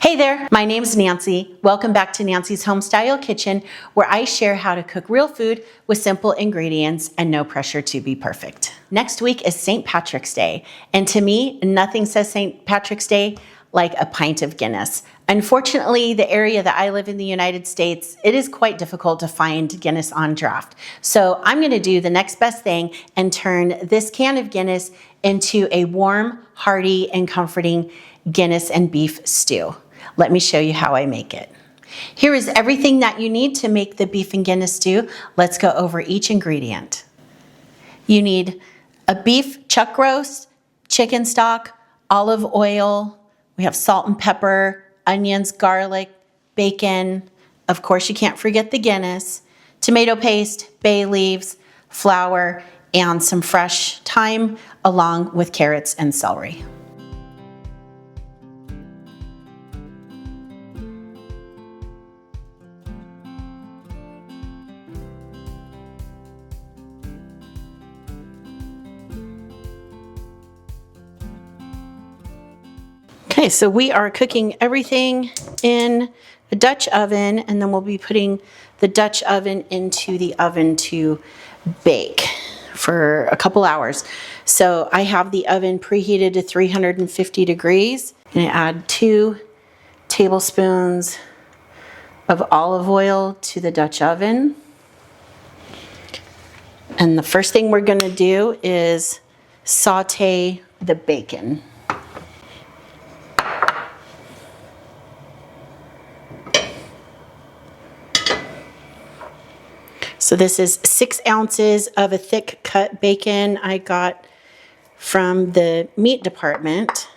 Hey there, my name's Nancy. Welcome back to Nancy's Homestyle Kitchen, where I share how to cook real food with simple ingredients and no pressure to be perfect. Next week is St. Patrick's Day, and to me, nothing says St. Patrick's Day like a pint of Guinness. Unfortunately, the area that I live in the United States, it is quite difficult to find Guinness on draft. So I'm gonna do the next best thing and turn this can of Guinness into a warm, hearty, and comforting Guinness and beef stew. Let me show you how I make it. Here is everything that you need to make the beef and Guinness stew. Let's go over each ingredient. You need a beef chuck roast, chicken stock, olive oil. We have salt and pepper, onions, garlic, bacon. Of course, you can't forget the Guinness, tomato paste, bay leaves, flour, and some fresh thyme along with carrots and celery. Okay, so we are cooking everything in a Dutch oven, and then we'll be putting the Dutch oven into the oven to bake for a couple hours. So I have the oven preheated to 350 degrees. I'm gonna add 2 tablespoons of olive oil to the Dutch oven. And the first thing we're gonna do is saute the bacon. So this is 6 ounces of a thick cut bacon I got from the meat department.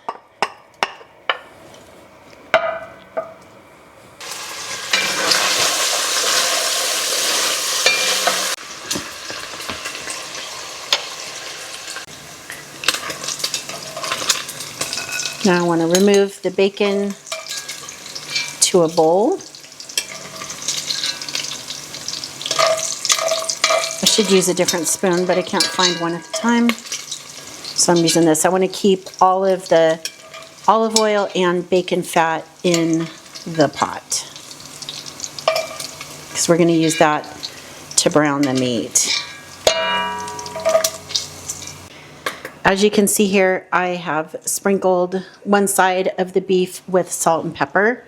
Now I want to remove the bacon to a bowl. I should use a different spoon, but I can't find one at the time, so I'm using this. I want to keep all of the olive oil and bacon fat in the pot, because we're going to use that to brown the meat. As you can see here, I have sprinkled one side of the beef with salt and pepper,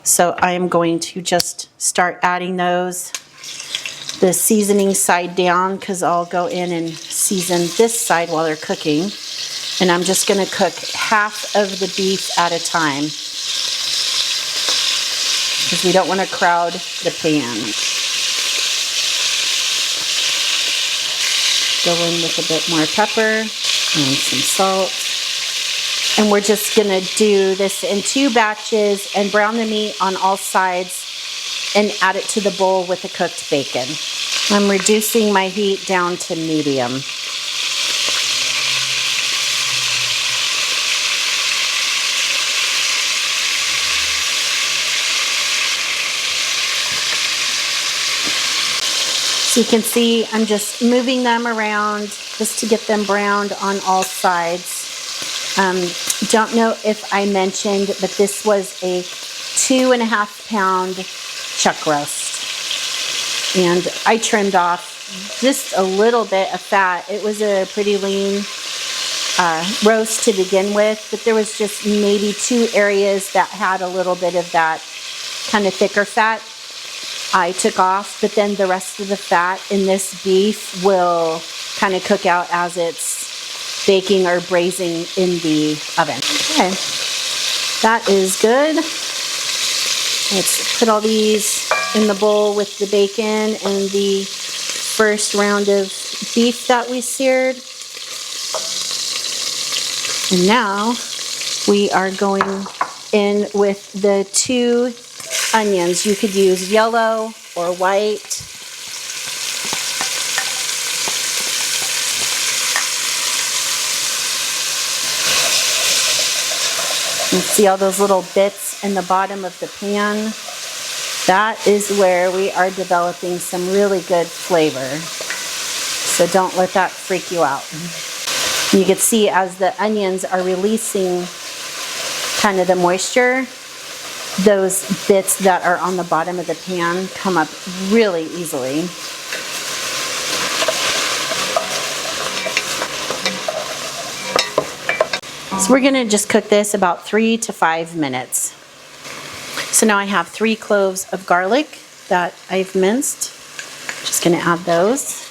so I am going to just start adding those. The seasoning side down, because I'll go in and season this side while they're cooking. And I'm just going to cook half of the beef at a time, because we don't want to crowd the pan. Go in with a bit more pepper and some salt. And we're just going to do this in 2 batches and brown the meat on all sides and add it to the bowl with the cooked bacon. I'm reducing my heat down to medium. So you can see I'm just moving them around just to get them browned on all sides. Don't know if I mentioned, but this was a 2.5 pound chuck roast, and I trimmed off just a little bit of fat. It was a pretty lean roast to begin with, but there was just maybe 2 areas that had a little bit of that kind of thicker fat I took off, but then the rest of the fat in this beef will kind of cook out as it's baking or braising in the oven. Okay, that is good. Let's put all these in the bowl with the bacon and the first round of beef that we seared. And now we are going in with the 2 onions. You could use yellow or white. You see all those little bits in the bottom of the pan? That is where we are developing some really good flavor. So don't let that freak you out. You can see as the onions are releasing kind of the moisture, those bits that are on the bottom of the pan come up really easily. So we're gonna just cook this about 3 to 5 minutes. So now I have 3 cloves of garlic that I've minced. Just gonna add those.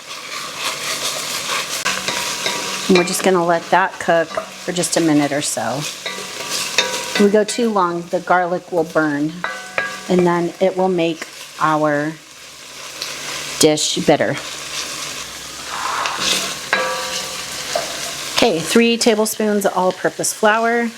And we're just gonna let that cook for just a minute or so. If we go too long, the garlic will burn, and then it will make our dish bitter. Okay, 3 tablespoons of all-purpose flour.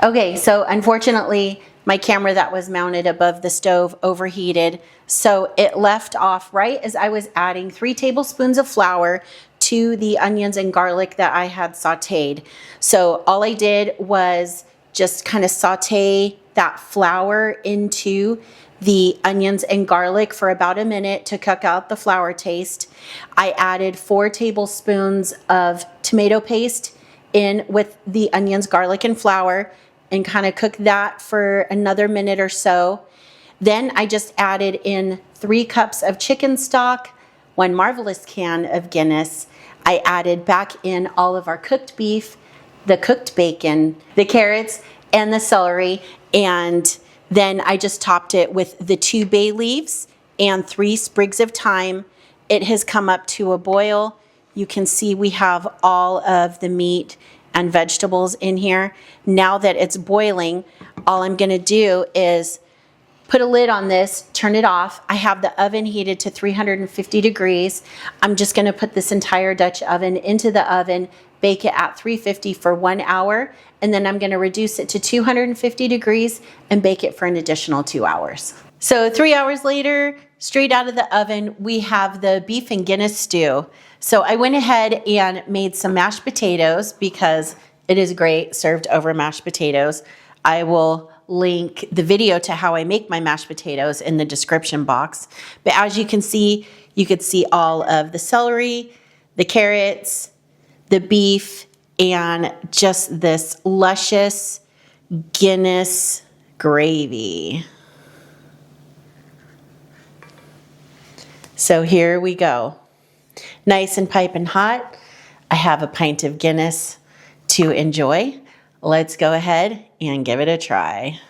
Okay, so unfortunately, my camera that was mounted above the stove overheated, so it left off right as I was adding 3 tablespoons of flour to the onions and garlic that I had sauteed. So all I did was just kind of saute that flour into the onions and garlic for about a minute to cook out the flour taste. I added 4 tablespoons of tomato paste in with the onions, garlic, and flour, and kind of cook that for another minute or so. Then I just added in 3 cups of chicken stock, 1 marvelous can of Guinness. I added back in all of our cooked beef, the cooked bacon, the carrots, and the celery, and then I just topped it with the 2 bay leaves and 3 sprigs of thyme. It has come up to a boil. You can see we have all of the meat and vegetables in here. Now that it's boiling, all I'm gonna do is put a lid on this, turn it off. I have the oven heated to 350 degrees. I'm just gonna put this entire Dutch oven into the oven, bake it at 350 for 1 hour, and then I'm gonna reduce it to 250 degrees and bake it for an additional 2 hours. So 3 hours later, straight out of the oven, we have the beef and Guinness stew. So I went ahead and made some mashed potatoes because it is great served over mashed potatoes. I will link the video to how I make my mashed potatoes in the description box. But as you can see, you could see all of the celery, the carrots, the beef, and just this luscious Guinness gravy. So here we go. Nice and piping hot. I have a pint of Guinness to enjoy. Let's go ahead and give it a try.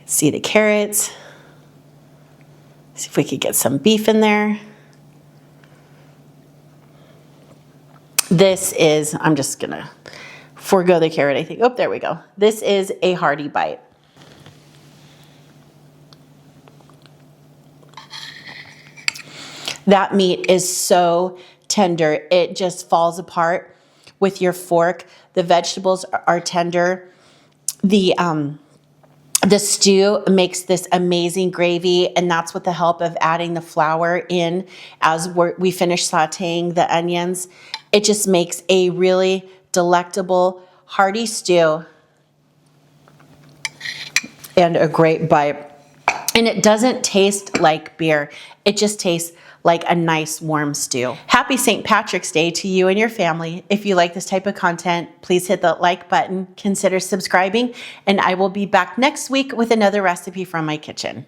See the carrots. See if we could get some beef in there. This is, I'm just gonna forego the carrot, I think. Oh, there we go. This is a hearty bite. That meat is so tender. It just falls apart with your fork. The vegetables are tender. The stew makes this amazing gravy, and that's with the help of adding the flour in as we finish sauteing the onions. It just makes a really delectable, hearty stew and a great bite. And it doesn't taste like beer. It just tastes like a nice warm stew. Happy St. Patrick's Day to you and your family. If you like this type of content, please hit the like button, consider subscribing, and I will be back next week with another recipe from my kitchen.